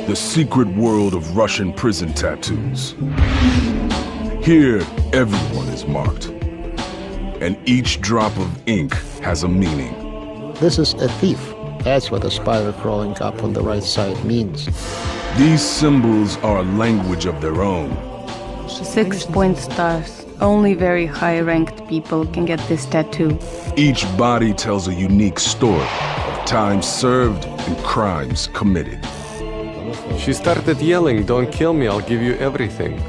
the secret world of Russian prison tattoos. Here, everyone is marked, and each drop of ink has a meaning. This is a thief. That's what the spider crawling up on the right side means. These symbols are a language of their own. 6-point stars. Only very high-ranked people can get this tattoo. Each body tells a unique story of time served and crimes committed. She started yelling, "Don't kill me, I'll give you everything."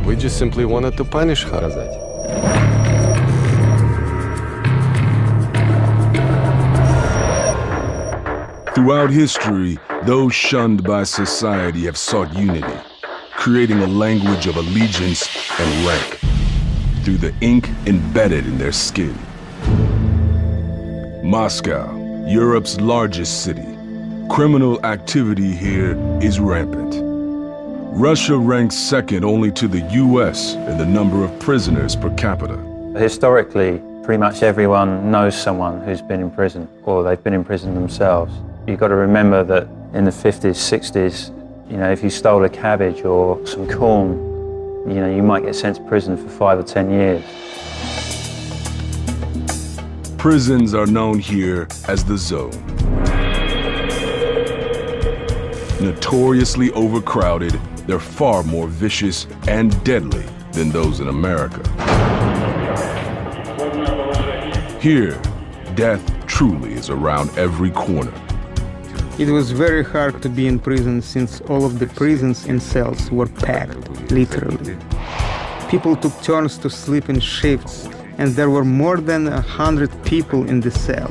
We just simply wanted to punish her. Throughout history, those shunned by society have sought unity, creating a language of allegiance and rank through the ink embedded in their skin. Moscow, Europe's largest city. Criminal activity here is rampant. Russia ranks second only to the US in the number of prisoners per capita. Historically, pretty much everyone knows someone who's been in prison, or they've been in prison themselves. You've got to remember that in the 50s, 60s, if you stole a cabbage or some corn, you might get sent to prison for 5 or 10 years. Prisons are known here as the Zone. Notoriously overcrowded, they're far more vicious and deadly than those in America. Here, death truly is around every corner. It was very hard to be in prison since all of the prisons and cells were packed, literally. People took turns to sleep in shifts, and there were more than 100 people in the cell.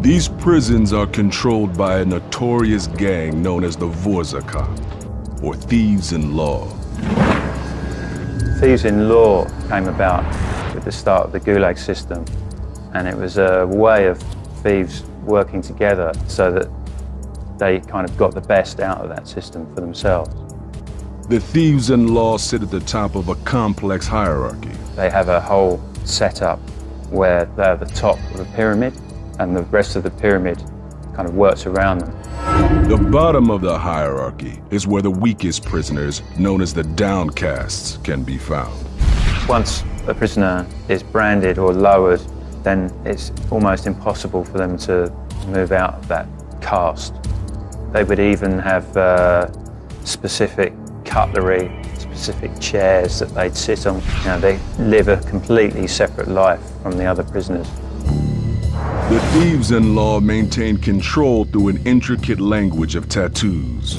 These prisons are controlled by a notorious gang known as the Vorzaka, or Thieves in Law. Thieves in Law came about with the start of the Gulag system, and it was a way of thieves working together so that they kind of got the best out of that system for themselves. The Thieves in Law sit at the top of a complex hierarchy. They have a whole setup where they're the top of the pyramid, and the rest of the pyramid kind of works around them. The bottom of the hierarchy is where the weakest prisoners, known as the downcastes, can be found. Once a prisoner is branded or lowered, then it's almost impossible for them to move out of that caste. They would even have specific cutlery, specific chairs that they'd sit on. They live a completely separate life from the other prisoners. The Thieves in Law maintain control through an intricate language of tattoos.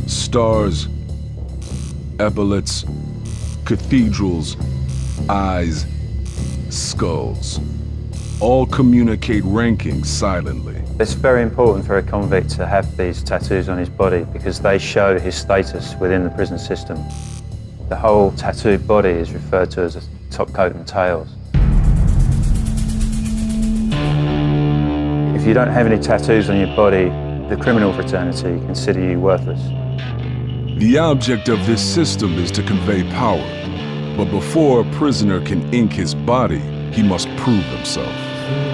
Stars, epaulets, cathedrals, eyes, skulls. All communicate ranking silently. It's very important for a convict to have these tattoos on his body because they show his status within the prison system. The whole tattooed body is referred to as a top coat and tails. If you don't have any tattoos on your body, the criminal fraternity consider you worthless. The object of this system is to convey power. But before a prisoner can ink his body, he must prove himself.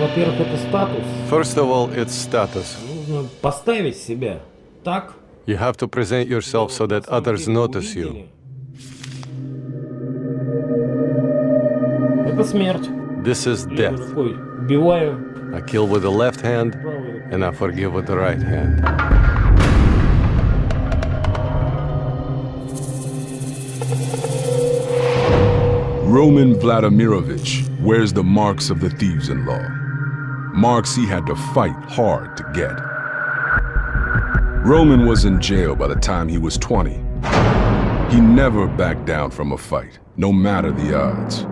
Во-первых, это статус. First of all, it's status. Нужно поставить себя так. You have to present yourself so that others notice you. Это смерть. This is death. Рукой убиваю. I kill with the left hand, and I forgive with the right hand. Roman Vladimirovich wears the marks of the Thieves in Law. Marks he had to fight hard to get. Roman was in jail by the time he was 20. He never backed down from a fight, no matter the odds.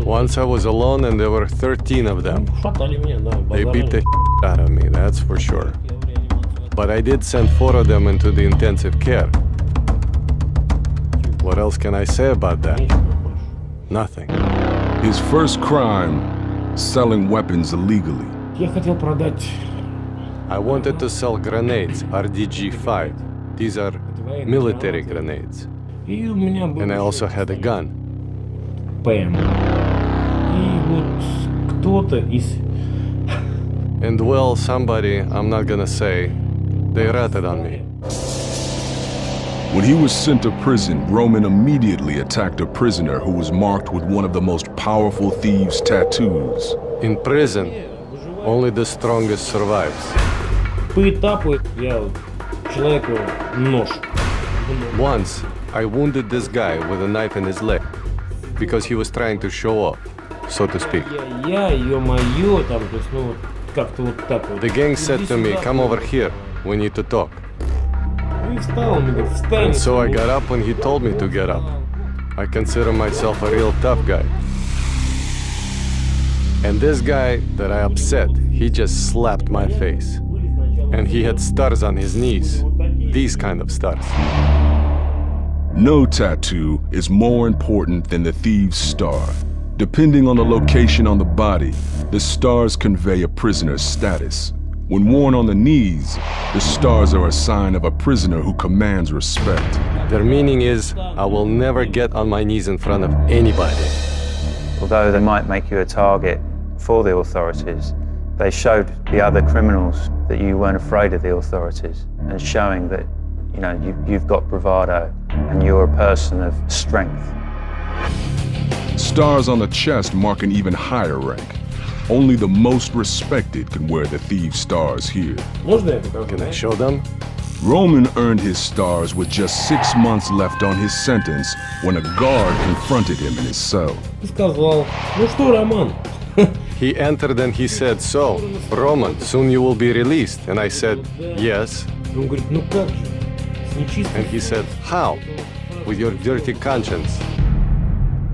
Once I was alone and there were 13 of them. They beat the out of me, that's for sure. But I did send 4 of them into the intensive care. What else can I say about that? Nothing. His first crime, selling weapons illegally. I wanted to sell grenades, RDG-5. These are military grenades. And I also had a gun. ПМ. И вот кто-то из And well, somebody, I'm not gonna say, they ratted on me. When he was sent to prison, Roman immediately attacked a prisoner who was marked with one of the most powerful thieves' tattoos. In prison, only the strongest survives. По этапу я человеку нож. Once, I wounded this guy with a knife in his leg because he was trying to show off, so to speak. Я, ё-моё, там, то есть, ну, вот, как-то вот так вот. The gang said to me, come over here, we need to talk. И встал, он мне говорит, встань. And so I got up when he told me to get up. I consider myself a real tough guy. And this guy that I upset, he just slapped my face. And he had stars on his knees, these kind of stars. No tattoo is more important than the thieves' star. Depending on the location on the body, the stars convey a prisoner's status. When worn on the knees, the stars are a sign of a prisoner who commands respect. Their meaning is, I will never get on my knees in front of anybody. Although they might make you a target for the authorities, they showed the other criminals that you weren't afraid of the authorities, and showing that, you know, you've got bravado and you're a person of strength. Stars on the chest mark an even higher rank. Only the most respected can wear the thieves' stars here. Можно я покажу? Can I show them? Roman earned his stars with just 6 months left on his sentence when a guard confronted him in his cell. И сказал, ну что, Роман? He entered and he said, so, Roman, soon you will be released. And I said, yes. Он говорит, ну как же, с нечистой. And he said, how? With your dirty conscience.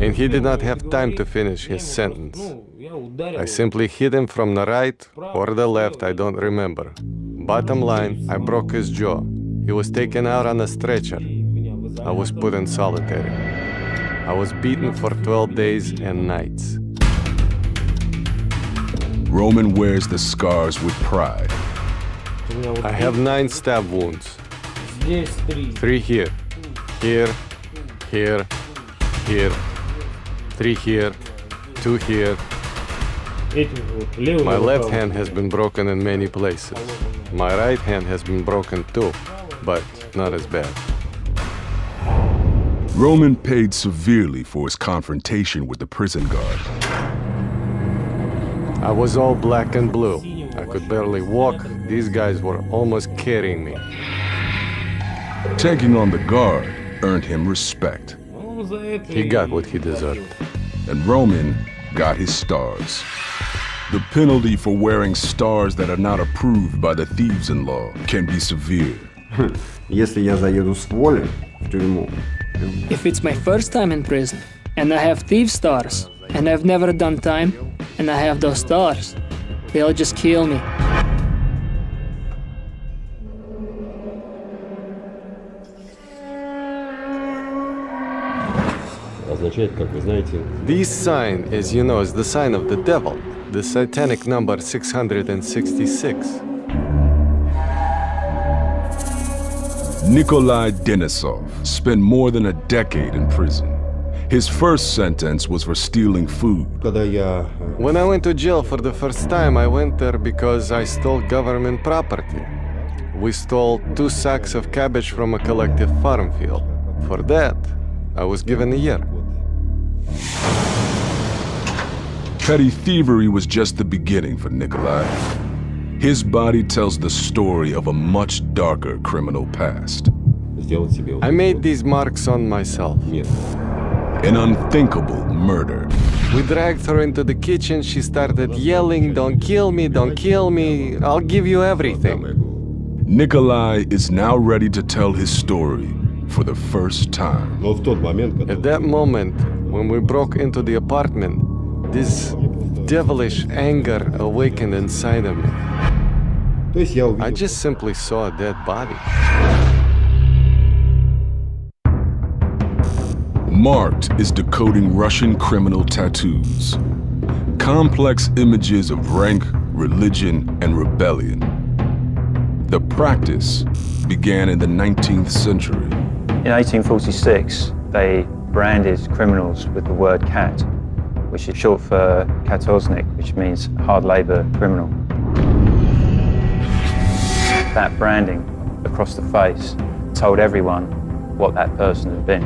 And he did not have time to finish his sentence. I simply hit him from the right or the left, I don't remember. Bottom line, I broke his jaw. He was taken out on a stretcher. I was put in solitary. I was beaten for 12 days and nights. Roman wears the scars with pride. I have 9 stab wounds. Здесь 3. 3 here, here, here, here, 3 here, 2 here. My left hand has been broken in many places. My right hand has been broken too, but not as bad. Roman paid severely for his confrontation with the prison guard. I was all black and blue. I could barely walk. These guys were almost carrying me. Taking on the guard earned him respect. He got what he deserved. And Roman got his stars. The penalty for wearing stars that are not approved by the thieves-in-law can be severe. Если я заеду с воли в тюрьму. If it's my first time in prison, and I have thief stars, and I've never done time, and I have those stars, they'll just kill me. This sign, as you know, is the sign of the devil, the satanic number 666. Nikolai Denisov spent more than a decade in prison. His first sentence was for stealing food. When I went to jail for the first time, I went there because I stole government property. We stole 2 sacks of cabbage from a collective farm field. For that, I was given a year. Petty thievery was just the beginning for Nikolai. His body tells the story of a much darker criminal past. I made these marks on myself. An unthinkable murder. We dragged her into the kitchen. She started yelling, don't kill me, I'll give you everything. Nikolai is now ready to tell his story for the first time. At that moment, when we broke into the apartment, this devilish anger awakened inside of me. I just simply saw a dead body. Marked is decoding Russian criminal tattoos. Complex images of rank, religion, and rebellion. The practice began in the 19th century. In 1846, they branded criminals with the word cat, which is short for katoznik, which means hard labor criminal. that branding across the face told everyone what that person had been.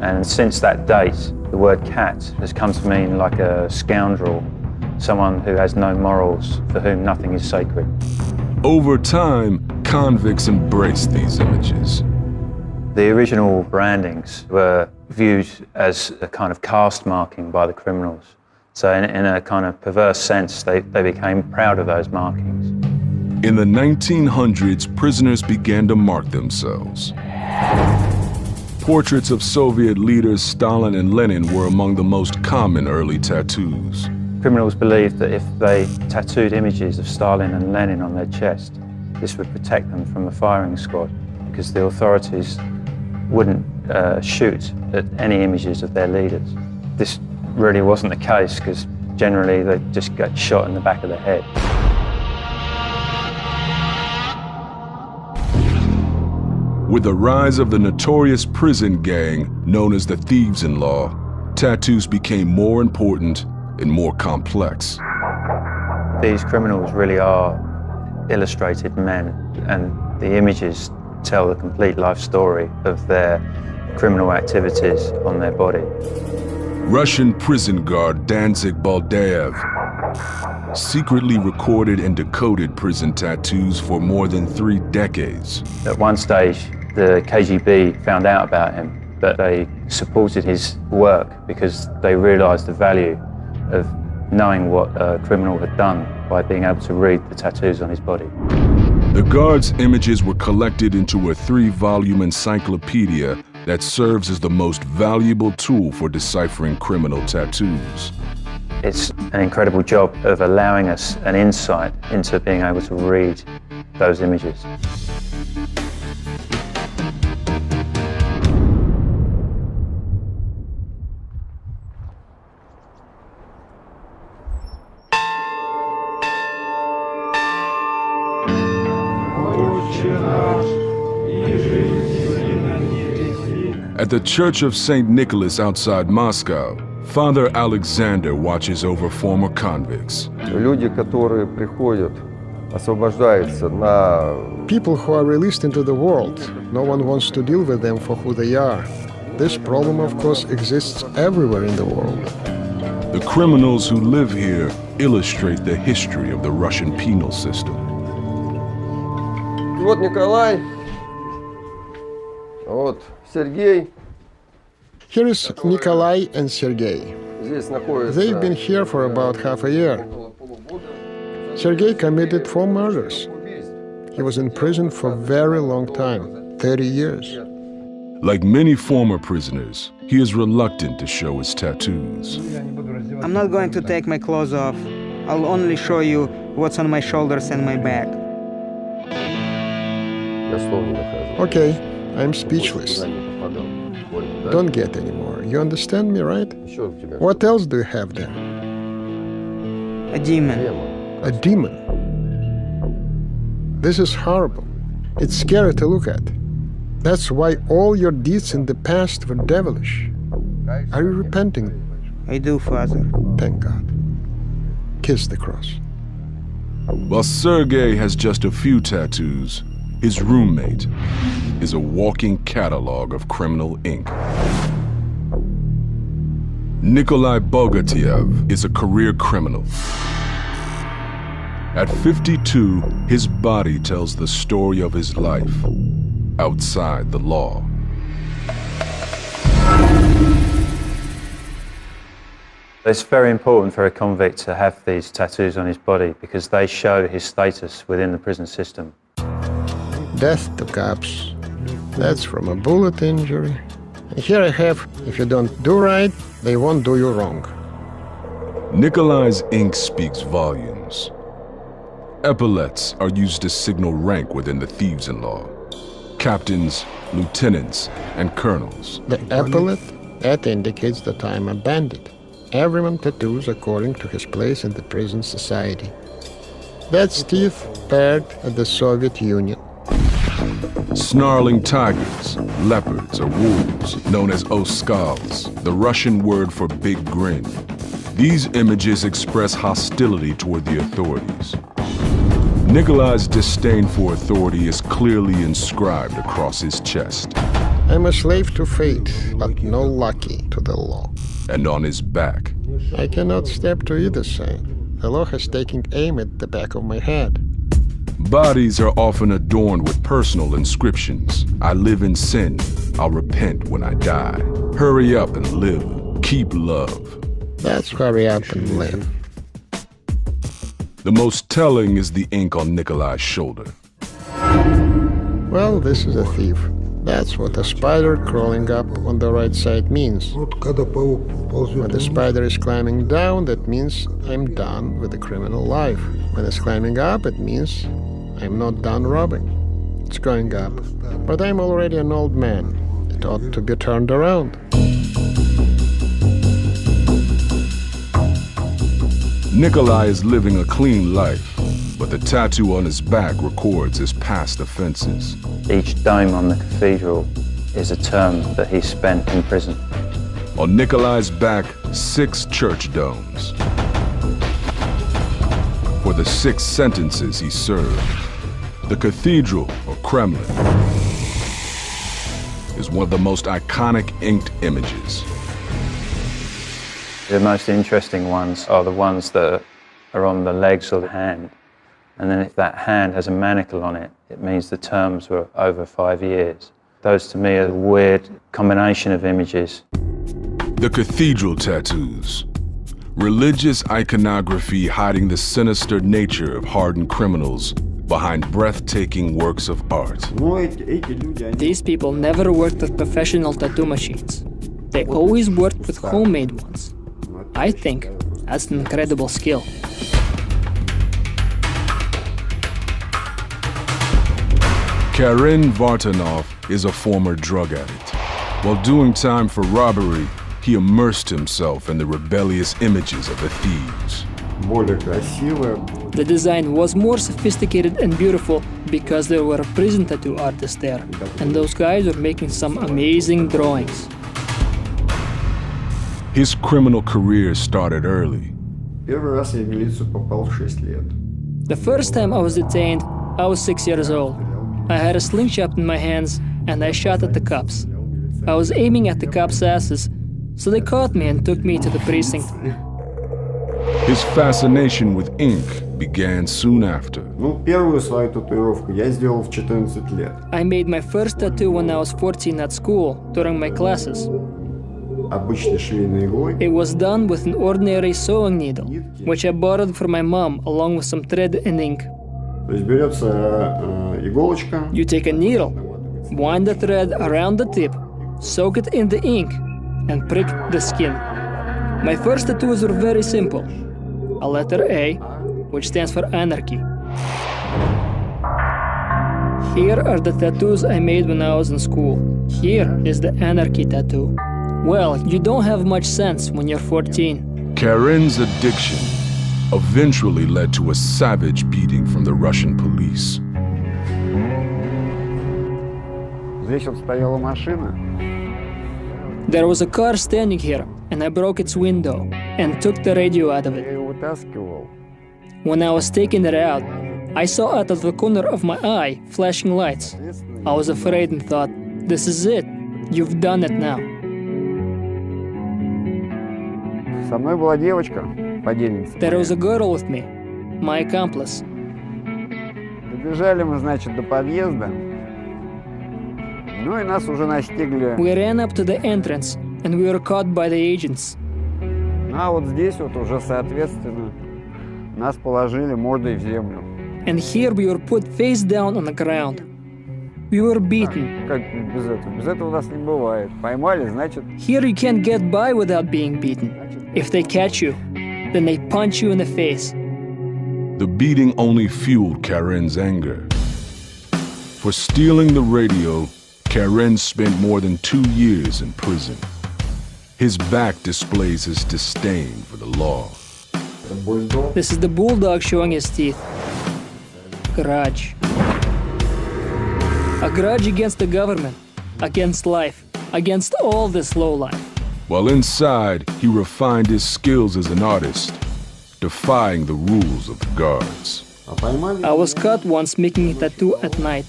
And since that date, the word cat has come to mean like a scoundrel, someone who has no morals, for whom nothing is sacred. Over time, convicts embraced these images. The original brandings were viewed as a kind of caste marking by the criminals. So in a kind of perverse sense, they became proud of those markings. In the 1900s, prisoners began to mark themselves. Portraits of Soviet leaders Stalin and Lenin were among the most common early tattoos. Criminals believed that if they tattooed images of Stalin and Lenin on their chest, this would protect them from the firing squad, because the authorities wouldn't shoot at any images of their leaders. This really wasn't the case, because generally they just get shot in the back of the head. With the rise of the notorious prison gang known as the Thieves-in-Law, tattoos became more important and more complex. These criminals really are illustrated men, and the images tell the complete life story of their criminal activities on their body. Russian prison guard Danzig Baldaev secretly recorded and decoded prison tattoos for more than 3 decades. At one stage, the KGB found out about him, but they supported his work because they realized the value of knowing what a criminal had done by being able to read the tattoos on his body. The guard's images were collected into a 3-volume encyclopedia that serves as the most valuable tool for deciphering criminal tattoos. It's an incredible job of allowing us an insight into being able to read those images. At the Church of St. Nicholas outside Moscow, Father Alexander watches over former convicts. Люди, которые приходят, освобождаются на... People who are released into the world, no one wants to deal with them for who they are. This problem, of course, exists everywhere in the world. The criminals who live here illustrate the history of the Russian penal system. Вот Николай, вот Сергей. Here is Nikolai and Sergei. Здесь находится... They've been here for about half a year. Sergei committed 4 murders. He was in prison for a very long time, 30 years. Like many former prisoners, he is reluctant to show his tattoos. I'm not going to take my clothes off. I'll only show you what's on my shoulders and my back. Okay, I'm speechless. Don't get any more. You understand me, right? What else do you have there? A demon. A demon? This is horrible. It's scary to look at. That's why all your deeds in the past were devilish. Are you repenting? I do, Father. Thank God. Kiss the cross. While Sergei has just a few tattoos, his roommate is a walking catalog of criminal ink. Nikolai Bogatiev is a career criminal. At 52, his body tells the story of his life outside the law. It's very important for a convict to have these tattoos on his body because they show his status within the prison system. Death to cops. That's from a bullet injury. And here I have, if you don't do right, they won't do you wrong. Nikolai's ink speaks volumes. Epaulets are used to signal rank within the Thieves-in-Law. Captains, lieutenants, and colonels. The epaulet, that indicates that I'm a bandit. Everyone tattoos according to his place in the prison society. That's teeth paired at the Soviet Union. Snarling tigers, leopards, or wolves, known as oskals, the Russian word for big grin. These images express hostility toward the authorities. Nikolai's disdain for authority is clearly inscribed across his chest. I'm a slave to fate, but no lackey to the law. And on his back. I cannot step to either side. The law has taken aim at the back of my head. Bodies are often adorned with personal inscriptions. I live in sin. I'll repent when I die. Hurry up and live. Keep love. That's hurry up and live. The most telling is the ink on Nikolai's shoulder. Well, this is a thief. That's what a spider crawling up on the right side means. When the spider is climbing down, that means I'm done with the criminal life. When it's climbing up, it means I'm not done robbing. It's going up. But I'm already an old man. It ought to be turned around. Nikolai is living a clean life, but the tattoo on his back records his past offenses. Each dome on the cathedral is a term that he spent in prison. On Nikolai's back, 6 church domes. For the 6 sentences he served. The cathedral, or Kremlin, is one of the most iconic inked images. The most interesting ones are the ones that are on the legs or the hand. And then if that hand has a manacle on it, it means the terms were over 5 years. Those to me are a weird combination of images. The cathedral tattoos. Religious iconography hiding the sinister nature of hardened criminals behind breathtaking works of art. These people never worked with professional tattoo machines. They always worked with homemade ones. I think that's an incredible skill. Karen Vartanov is a former drug addict. While doing time for robbery, he immersed himself in the rebellious images of the thieves. The design was more sophisticated and beautiful because there were prison tattoo artists there, and those guys were making some amazing drawings. His criminal career started early. The first time I was detained, I was 6 years old. I had a slingshot in my hands and I shot at the cops. I was aiming at the cops' asses, so they caught me and took me to the precinct. His fascination with ink began soon after. I made my first tattoo when I was 14 at school, during my classes. It was done with an ordinary sewing needle, which I borrowed from my mom along with some thread and ink. You take a needle, wind the thread around the tip, soak it in the ink, and prick the skin. My first tattoos were very simple. A letter A, which stands for anarchy. Here are the tattoos I made when I was in school. Here is the anarchy tattoo. Well, you don't have much sense when you're 14. Karen's addiction eventually led to a savage beating from the Russian police. There was a car standing here, and I broke its window and took the radio out of it. When I was taking it out, I saw out of the corner of my eye flashing lights. I was afraid and thought, this is it. You've done it now. There was a girl with me, my accomplice. We ran up to the entrance, and we were caught by the agents. And here we were put face down on the ground. We were beaten. Here you can't get by without being beaten. If they catch you, then they punch you in the face. The beating only fueled Karen's anger. For stealing the radio, Karen spent more than 2 years in prison. His back displays his disdain for the law. This is the bulldog showing his teeth. Grudge. A grudge against the government, against life, against all this low life. While inside, he refined his skills as an artist, defying the rules of the guards. I was caught once making a tattoo at night.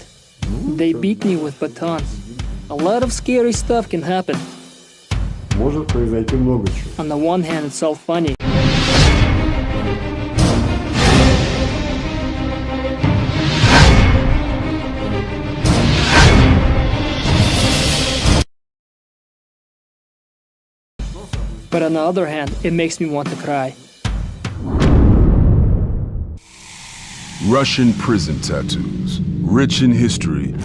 They beat me with batons. A lot of scary stuff can happen. Может произойти много чего. On the one hand, it's all funny. But on the other hand, it makes me want to cry. Russian prison tattoos, rich in history,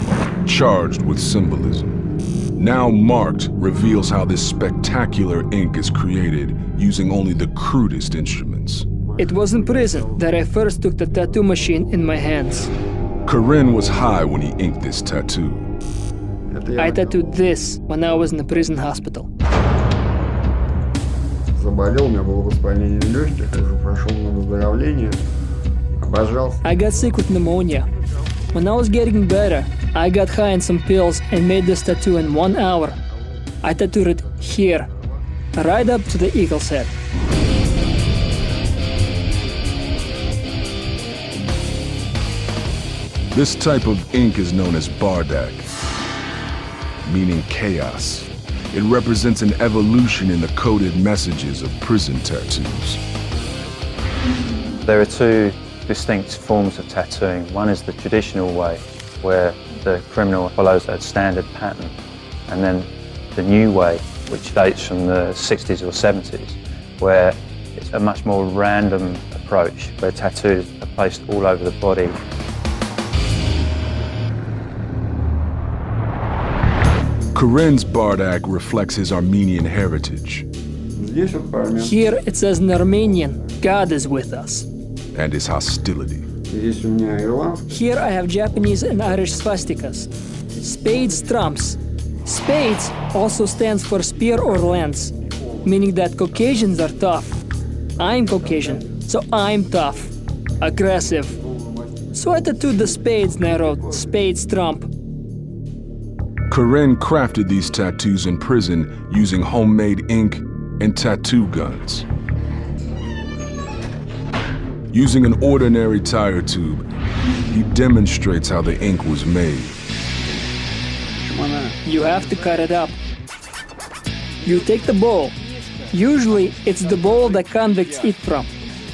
charged with symbolism. Now marked reveals how this spectacular ink is created using only the crudest instruments. It was in prison that I first took the tattoo machine in my hands. Corinne was high when he inked this tattoo. I tattooed this when I was in the prison hospital. Заболел, у меня было воспаление легких, уже прошел на выздоровление. Обожался. I got sick with pneumonia. When I was getting better, I got high on some pills and made this tattoo in 1 hour. I tattooed it here, right up to the eagle's head. This type of ink is known as bardak, meaning chaos. It represents an evolution in the coded messages of prison tattoos. There are two distinct forms of tattooing. One is the traditional way, where the criminal follows a standard pattern, and then the new way, which dates from the 60s or 70s, where it's a much more random approach, where tattoos are placed all over the body. Corinne's bardak reflects his Armenian heritage. Here it says in Armenian, God is with us. And his hostility. Here I have Japanese and Irish swastikas. Spades trumps. Spades also stands for spear or lance, meaning that Caucasians are tough. I'm Caucasian, so I'm tough, aggressive. So I tattooed the spades and I wrote Spades Trump. Corinne crafted these tattoos in prison using homemade ink and tattoo guns. Using an ordinary tire tube, he demonstrates how the ink was made. You have to cut it up. You take the bowl. Usually, it's the bowl that convicts eat from,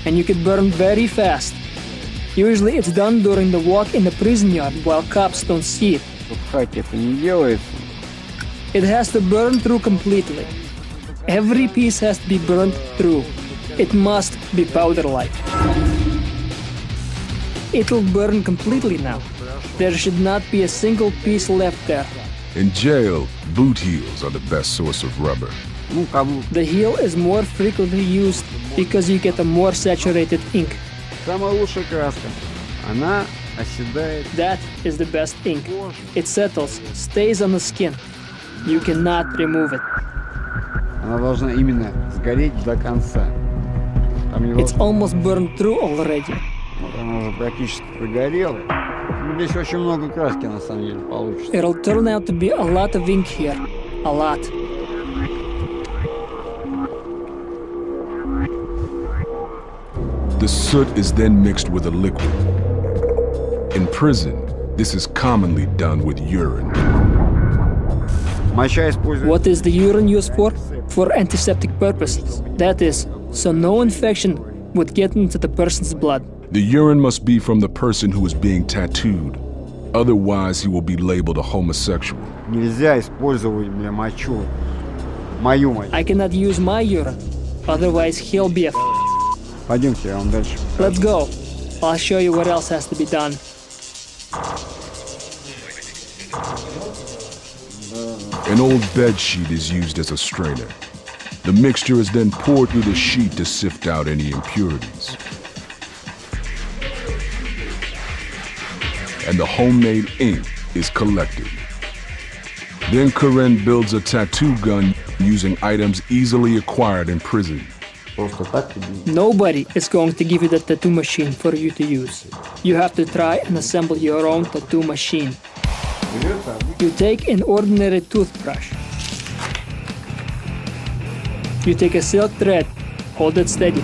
and you can burn very fast. Usually, it's done during the walk in the prison yard while cops don't see it. It has to burn through completely. Every piece has to be burned through. It must be powder-like. It'll burn completely now. There should not be a single piece left there. In jail, boot heels are the best source of rubber. The heel is more frequently used because you get a more saturated ink. That is the best ink. It settles, stays on the skin. You cannot remove it. It's almost burned through already. It'll turn out to be a lot of ink here. A lot. The soot is then mixed with a liquid. In prison, this is commonly done with urine. What is the urine used for? For antiseptic purposes. That is, so no infection would get into the person's blood. The urine must be from the person who is being tattooed. Otherwise, he will be labeled a homosexual. I cannot use my urine. Otherwise, he'll be a Let's go. I'll show you what else has to be done. An old bed sheet is used as a strainer. The mixture is then poured through the sheet to sift out any impurities. And the homemade ink is collected. Then Corinne builds a tattoo gun using items easily acquired in prison. Nobody is going to give you the tattoo machine for you to use. You have to try and assemble your own tattoo machine. You take an ordinary toothbrush. You take a silk thread, hold it steady.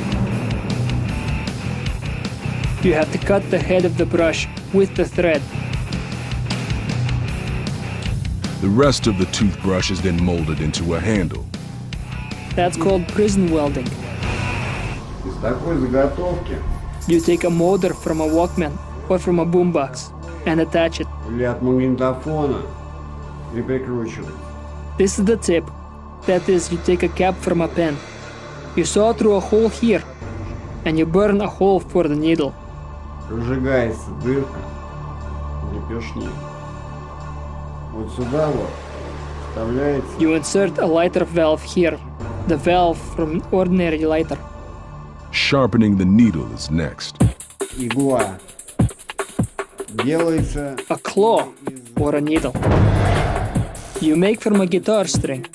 You have to cut the head of the brush with the thread. The rest of the toothbrush is then molded into a handle. That's called prison welding. Из такой заготовки You take a motor from a Walkman or from a boombox and attach it. или от магнитофона и прикручивать. This is the tip. That is, you take a cap from a pen. You saw through a hole here, and you burn a hole for the needle. Прожигается дырка для пешни. Вот сюда вот вставляется. You insert a lighter valve here, the valve from an ordinary lighter. Sharpening the needle is next. Игла. Делается A claw or a needle. You make from a guitar string.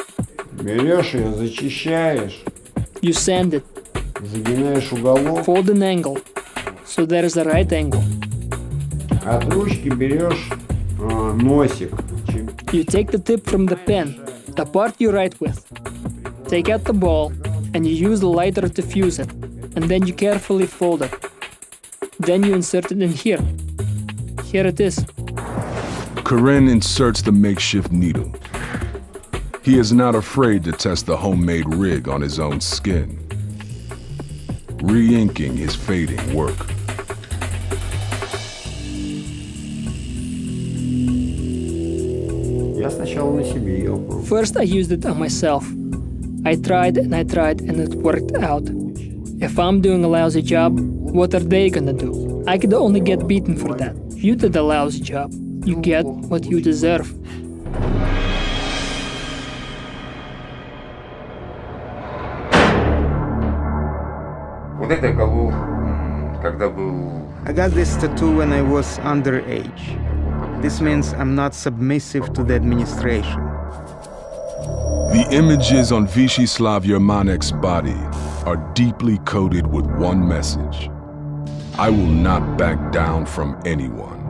берешь ее, зачищаешь, You sand it, загинаешь уголок. fold an angle, so there is a right angle. От ручки берешь носик. You take the tip from the pen, the part you write with. Take out the ball, and you use the lighter to fuse it, and then you carefully fold it. Then you insert it in here. Here it is. Karen inserts the makeshift needle. He is not afraid to test the homemade rig on his own skin. Re-inking his fading work. Я сначала на себе ее пробовал. First, I used it on myself. I tried, and it worked out. If I'm doing a lousy job, what are they gonna do? I could only get beaten for that. You did a lousy job. You get what you deserve. Вот это колол, когда был... I got this tattoo when I was underage. This means I'm not submissive to the administration. The images on Vyacheslav Yermanek's body are deeply coded with one message. I will not back down from anyone.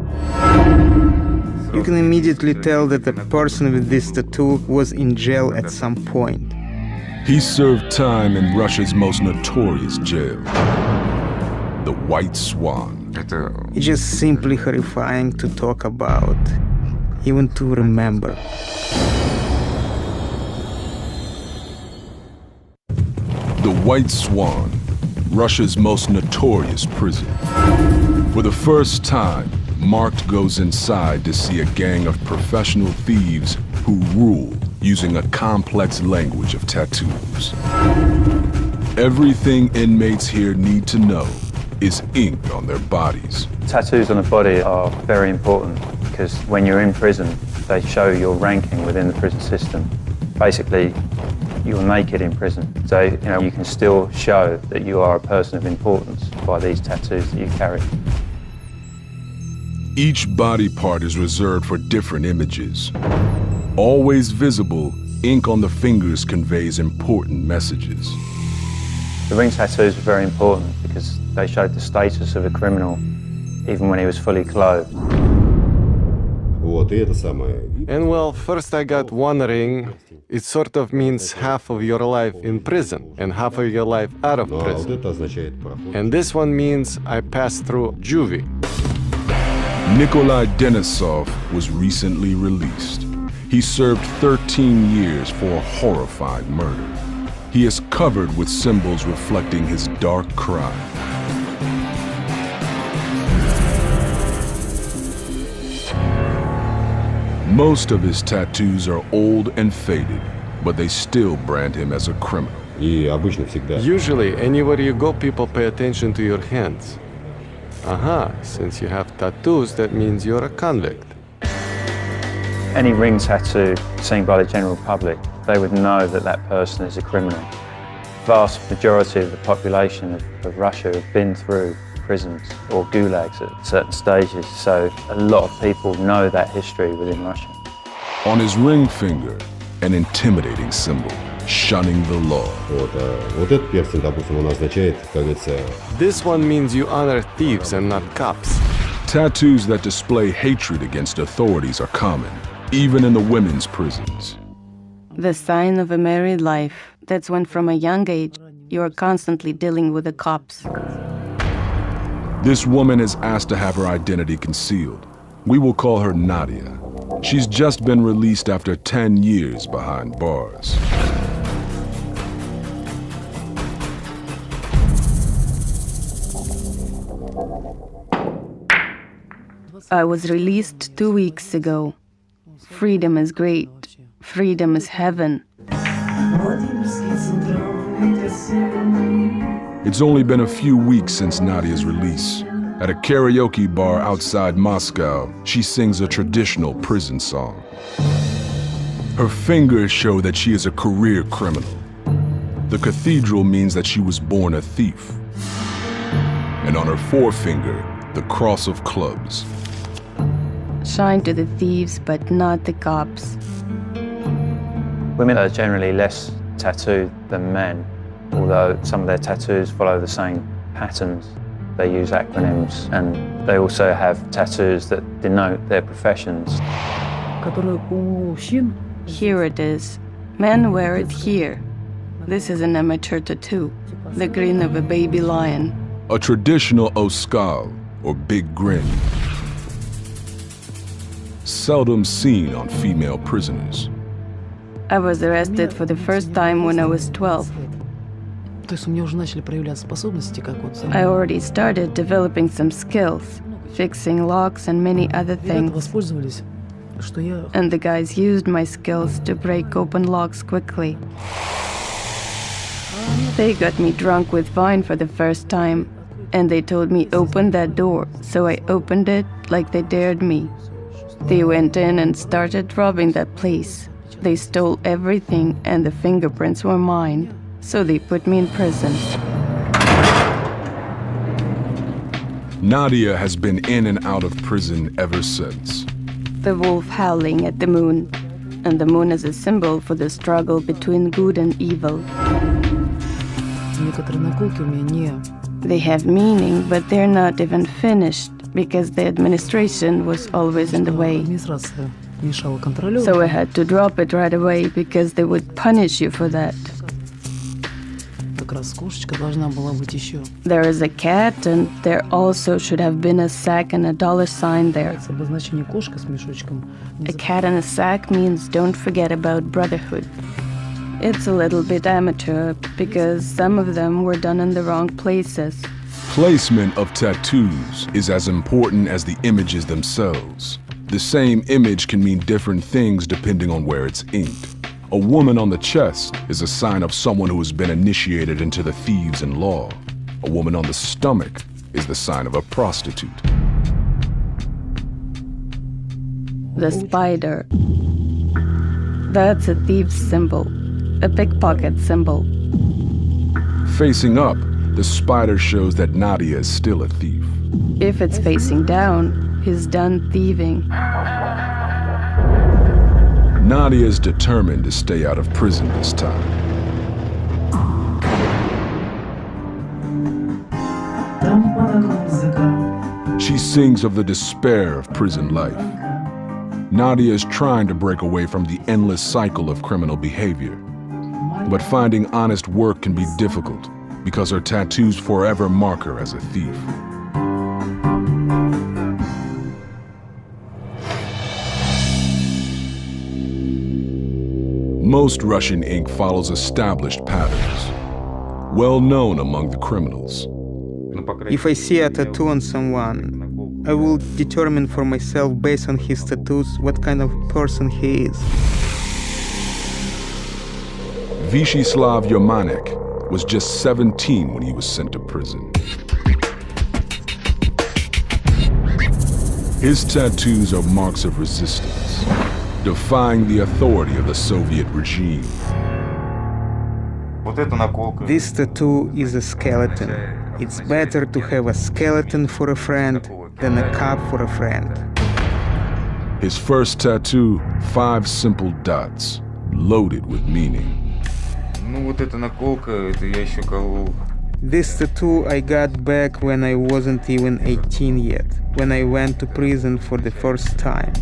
You can immediately tell that the person with this tattoo was in jail at some point. He served time in Russia's most notorious jail, the White Swan. It's just simply horrifying to talk about, even to remember. The White Swan, Russia's most notorious prison. For the first time, Mark goes inside to see a gang of professional thieves who rule using a complex language of tattoos. Everything inmates here need to know is inked on their bodies. Tattoos on the body are very important because when you're in prison, they show your ranking within the prison system. Basically, you're naked in prison, so you can still show that you are a person of importance by these tattoos that you carry. Each body part is reserved for different images. Always visible, ink on the fingers conveys important messages. The ring tattoos were very important because they showed the status of a criminal even when he was fully clothed. And well, first I got one ring. It sort of means half of your life in prison and half of your life out of prison. And this one means I passed through juvie. Nikolai Denisov was recently released. He served 13 years for a horrifying murder. He is covered with symbols reflecting his dark crime. Most of his tattoos are old and faded, but they still brand him as a criminal. Usually, anywhere you go, people pay attention to your hands. Since you have tattoos, that means you're a convict. Any ring tattoo seen by the general public, they would know that that person is a criminal. Vast majority of the population of Russia have been through prisons or gulags at certain stages, so a lot of people know that history within Russia. On his ring finger, an intimidating symbol, shunning the law. This one means you honor thieves and not cops. Tattoos that display hatred against authorities are common, even in the women's prisons. The sign of a married life. That's when from a young age, you are constantly dealing with the cops. This woman is asked to have her identity concealed. We will call her Nadia. She's just been released after 10 years behind bars. I was released 2 weeks ago. Freedom is great. Freedom is heaven. It's only been a few weeks since Nadia's release. At a karaoke bar outside Moscow, she sings a traditional prison song. Her fingers show that she is a career criminal. The cathedral means that she was born a thief. And on her forefinger, the cross of clubs. Shine to the thieves, but not the cops. Women are generally less tattooed than men, although some of their tattoos follow the same patterns. They use acronyms, and they also have tattoos that denote their professions. Here it is. Men wear it here. This is an amateur tattoo, the grin of a baby lion. A traditional oskal, or big grin. Seldom seen on female prisoners. I was arrested for the first time when I was 12. I already started developing some skills, fixing locks and many other things. And the guys used my skills to break open locks quickly. They got me drunk with wine for the first time, and they told me open that door, so I opened it like they dared me. They went in and started robbing that place. They stole everything, and the fingerprints were mine, so they put me in prison. Nadia has been in and out of prison ever since. The wolf howling at the moon, and the moon is a symbol for the struggle between good and evil. They have meaning, but they're not even finished, because the administration was always in the way. So I had to drop it right away, because they would punish you for that. There is a cat, and there also should have been a sack and a $sign there. A cat in a sack means don't forget about brotherhood. It's a little bit amateur, because some of them were done in the wrong places. Placement of tattoos is as important as the images themselves. The same image can mean different things depending on where it's inked. A woman on the chest is a sign of someone who has been initiated into the thieves and law. A woman on the stomach is the sign of a prostitute. The spider. That's a thief's symbol, a pickpocket symbol. Facing up, the spider shows that Nadia is still a thief. If it's facing down, he's done thieving. Nadia is determined to stay out of prison this time. She sings of the despair of prison life. Nadia is trying to break away from the endless cycle of criminal behavior. But finding honest work can be difficult because her tattoos forever mark her as a thief. Most Russian ink follows established patterns, well known among the criminals. If I see a tattoo on someone, I will determine for myself based on his tattoos what kind of person he is. Vyacheslav Yermanek was just 17 when he was sent to prison. His tattoos are marks of resistance, defying the authority of the Soviet regime. This tattoo is a skeleton. It's better to have a skeleton for a friend than a cop for a friend. His first tattoo, 5 simple dots, loaded with meaning. This tattoo I got back when I wasn't even 18 yet, when I went to prison for the first time.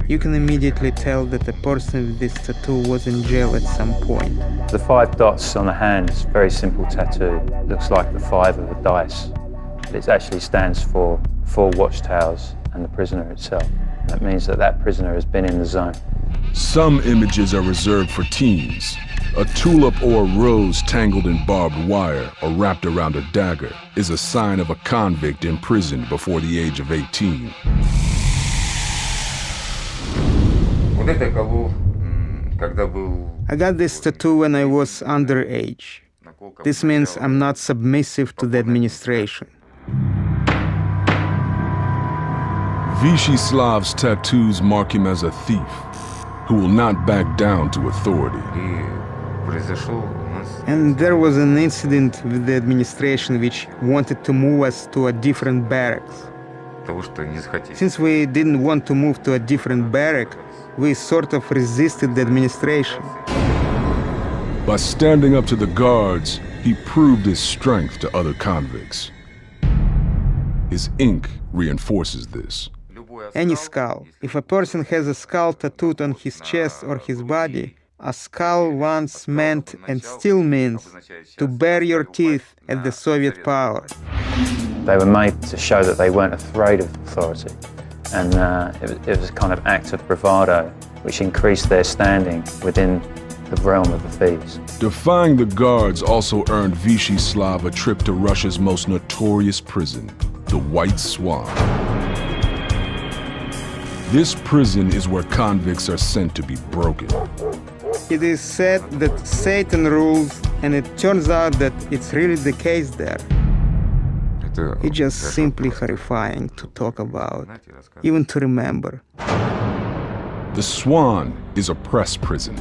You can immediately tell that the person with this tattoo was in jail at some point. The 5 dots on the hand is a very simple tattoo. It looks like the 5 of a dice. It actually stands for 4 watchtowers and the prisoner itself. That means that that prisoner has been in the zone. Some images are reserved for teens. A tulip or a rose tangled in barbed wire or wrapped around a dagger is a sign of a convict imprisoned before the age of 18. I got this tattoo when I was underage. This means I'm not submissive to the administration. Vysheslav's tattoos mark him as a thief who will not back down to authority. And there was an incident with the administration which wanted to move us to a different barracks. Since we didn't want to move to a different barrack, we sort of resisted the administration. By standing up to the guards, he proved his strength to other convicts. His ink reinforces this. Any skull. If a person has a skull tattooed on his chest or his body, a skull once meant and still means to bare your teeth at the Soviet power. They were made to show that they weren't afraid of authority, and it was a kind of act of bravado which increased their standing within the realm of the thieves. Defying the guards also earned Vysheslav a trip to Russia's most notorious prison, the White Swan. This prison is where convicts are sent to be broken. It is said that Satan rules, and it turns out that it's really the case there. It's just simply horrifying to talk about, even to remember. The Swan is a press prison.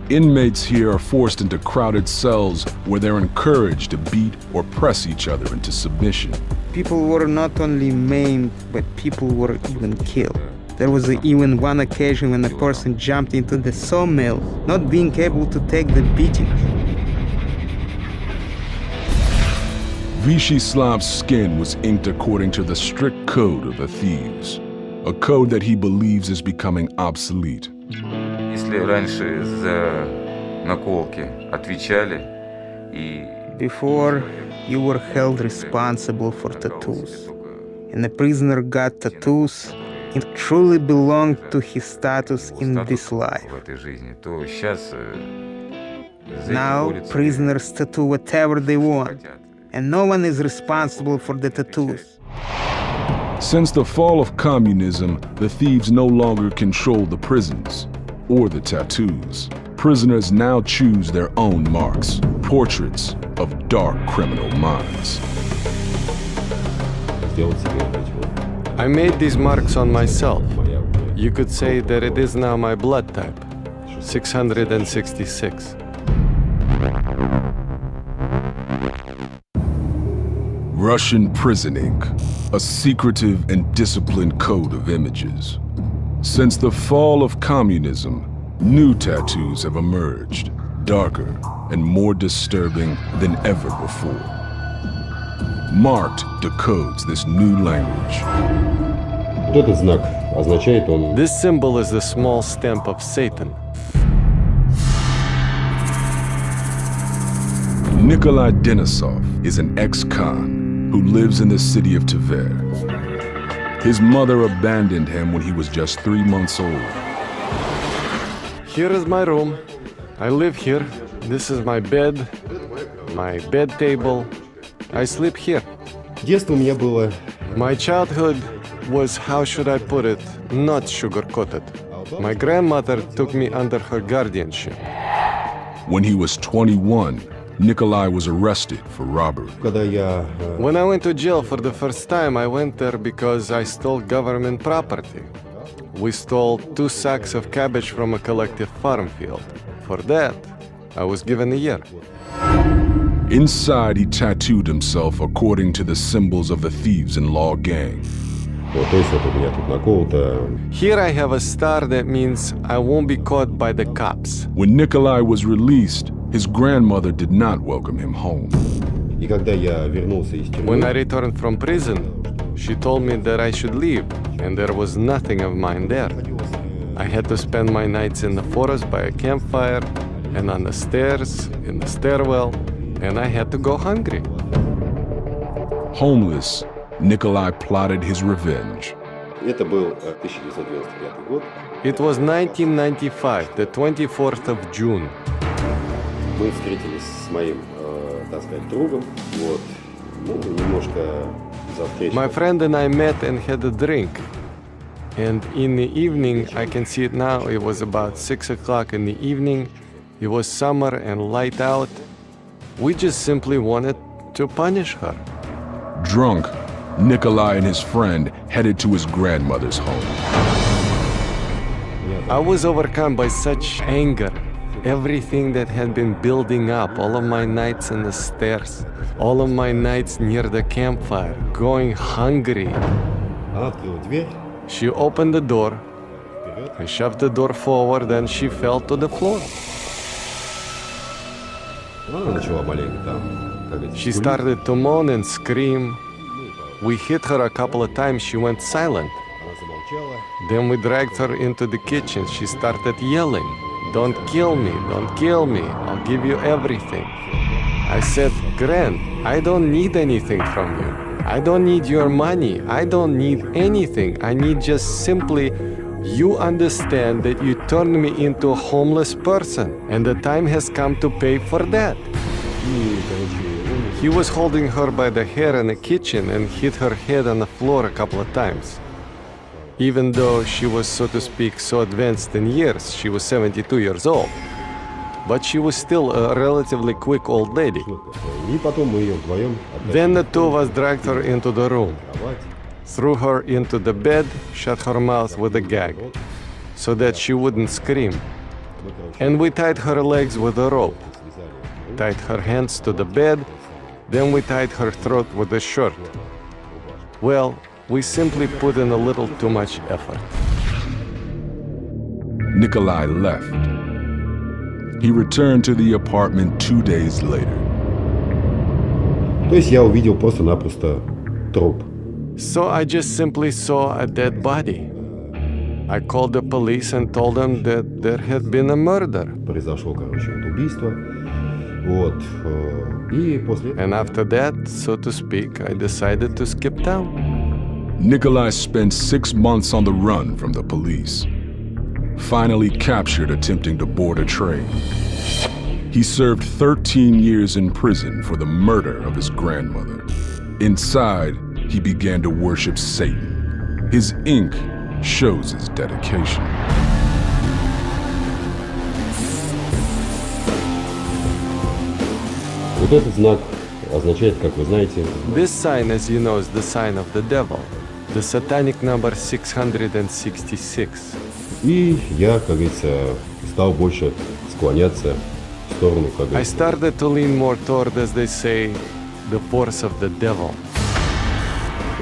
Inmates here are forced into crowded cells where they're encouraged to beat or press each other into submission. People were not only maimed, but people were even killed. There was even one occasion when a person jumped into the sawmill, not being able to take the beating. Vysheslav's skin was inked according to the strict code of the thieves, a code that he believes is becoming obsolete. Before, you were held responsible for tattoos, and the prisoner got tattoos. It truly belonged to his status in this life. Now, prisoners tattoo whatever they want, and no one is responsible for the tattoos. Since the fall of communism, the thieves no longer control the prisons or the tattoos. Prisoners now choose their own marks, portraits of dark criminal minds. I made these marks on myself. You could say that it is now my blood type, 666. Russian prison ink, a secretive and disciplined code of images. Since the fall of communism, new tattoos have emerged, darker and more disturbing than ever before. Marked decodes this new language. This symbol is the small stamp of Satan. Nikolai Denisov is an ex-con who lives in the city of Tver. His mother abandoned him when he was just 3 months old. Here is my room. I live here. This is my bed table. I sleep here. My childhood was, how should I put it, not sugar-coated. My grandmother took me under her guardianship. When he was 21, Nikolai was arrested for robbery. When I went to jail for the first time, I went there because I stole government property. We stole 2 sacks of cabbage from a collective farm field. For that, I was given a year. Inside, he tattooed himself according to the symbols of the thieves-in-law gang. Here I have a star that means I won't be caught by the cops. When Nikolai was released, his grandmother did not welcome him home. When I returned from prison, she told me that I should leave, and there was nothing of mine there. I had to spend my nights in the forest by a campfire, and on the stairs, in the stairwell, and I had to go hungry. Homeless, Nikolai plotted his revenge. Это был 1995 год. It was 1995, the 24th of June. Мы встретились с моим, так сказать, другом. Вот. Ну, немножко за встречу. My friend and I met and had a drink. And in the evening, I can see it now, it was about 6 o'clock in the evening. It was summer and light out. We just simply wanted to punish her. Drunk, Nikolai and his friend headed to his grandmother's home. I was overcome by such anger. Everything that had been building up, all of my nights on the stairs, all of my nights near the campfire, going hungry. Она открыла дверь. She opened the door, I shoved the door forward, and she fell to the floor. Она начала маленько там, как говорится, She started to moan and scream. We hit her a couple of times, she went silent. Она замолчала. Then we dragged her into the kitchen. She started yelling, "Don't kill me, don't kill me, I'll give you everything." I said, "Gran, I don't need anything from you. I don't need your money. I don't need anything. I need just simply you understand that you turned me into a homeless person, and the time has come to pay for that." He was holding her by the hair in the kitchen and hit her head on the floor a couple of times. Even though she was, so to speak, so advanced in years, she was 72 years old, but she was still a relatively quick old lady. И потом мы ее вдвоем Then the two of us dragged her into the room, threw her into the bed, shut her mouth with a gag, so that she wouldn't scream. And we tied her legs with a rope, tied her hands to the bed, then we tied her throat with a shirt. Well, we simply put in a little too much effort. Nikolai left. He returned to the apartment 2 days later. То есть я увидел просто-напросто труп. So I just simply saw a dead body. I called the police and told them that there had been a murder. Произошло, короче, вот убийство. Вот. И после этого... And after that, so to speak, I decided to skip town. Nikolai spent 6 months on the run from the police. Finally captured attempting to board a train. He served 13 years in prison for the murder of his grandmother. Inside, he began to worship Satan. His ink shows his dedication. Вот этот знак означает, как вы знаете... This sign, as you know, is the sign of the devil, the satanic number 666. И я, как говорится, стал больше склоняться в сторону, как I говорится... started to lean more toward, as they say, the force of the devil.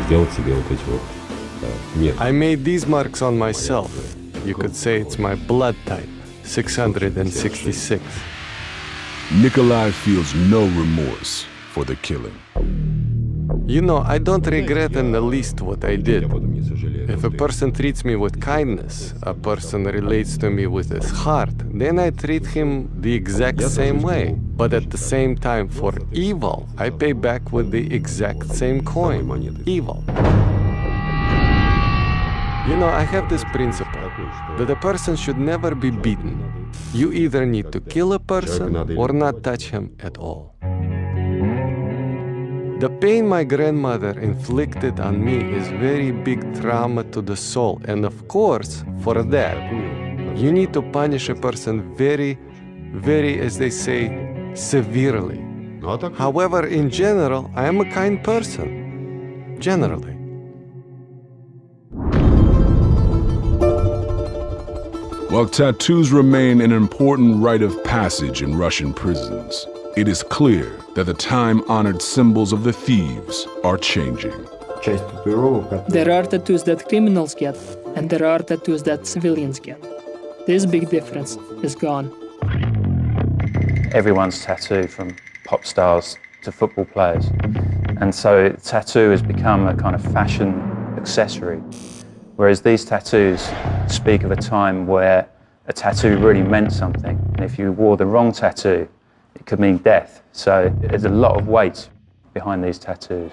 Сделать себе вот эти вот метки. I made these marks on myself. You could say it's my blood type, 666. Nikolai feels no remorse for the killing. You know, I don't regret in the least what I did. If a person treats me with kindness, a person relates to me with his heart, then I treat him the exact same way. But at the same time, for evil, I pay back with the exact same coin, evil. You know, I have this principle that a person should never be beaten. You either need to kill a person or not touch him at all. The pain my grandmother inflicted on me is very big trauma to the soul, and of course, for that, you need to punish a person very, very, as they say, severely. However, in general, I am a kind person. Generally. While tattoos remain an important rite of passage in Russian prisons, it is clear that the time-honored symbols of the thieves are changing. There are tattoos that criminals get, and there are tattoos that civilians get. This big difference is gone. Everyone's tattooed, from pop stars to football players. And so tattoo has become a kind of fashion accessory. Whereas these tattoos speak of a time where a tattoo really meant something. And if you wore the wrong tattoo, it could mean death. So there's a lot of weight behind these tattoos.